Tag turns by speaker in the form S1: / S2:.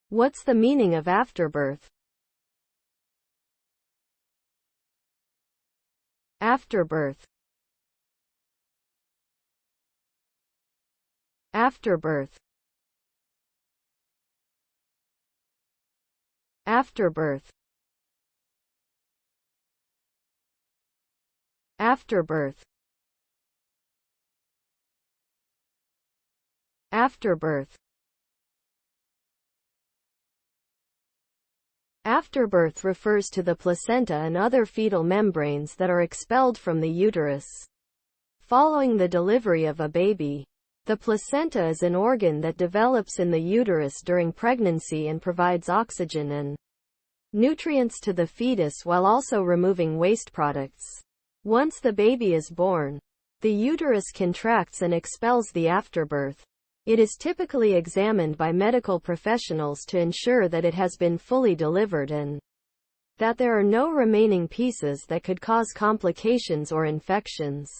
S1: What's the meaning of afterbirth? Afterbirth. Afterbirth. Afterbirth. Afterbirth. Afterbirth. Afterbirth refers to the placenta and other fetal membranes that are expelled from the uterus following the delivery of a baby. The placenta is an organ that develops in the uterus during pregnancy and provides oxygen and nutrients to the fetus while also removing waste products. Once the baby is born, the uterus contracts and expels the afterbirth. It is typically examined by medical professionals to ensure that it has been fully delivered and that there are no remaining pieces that could cause complications or infections.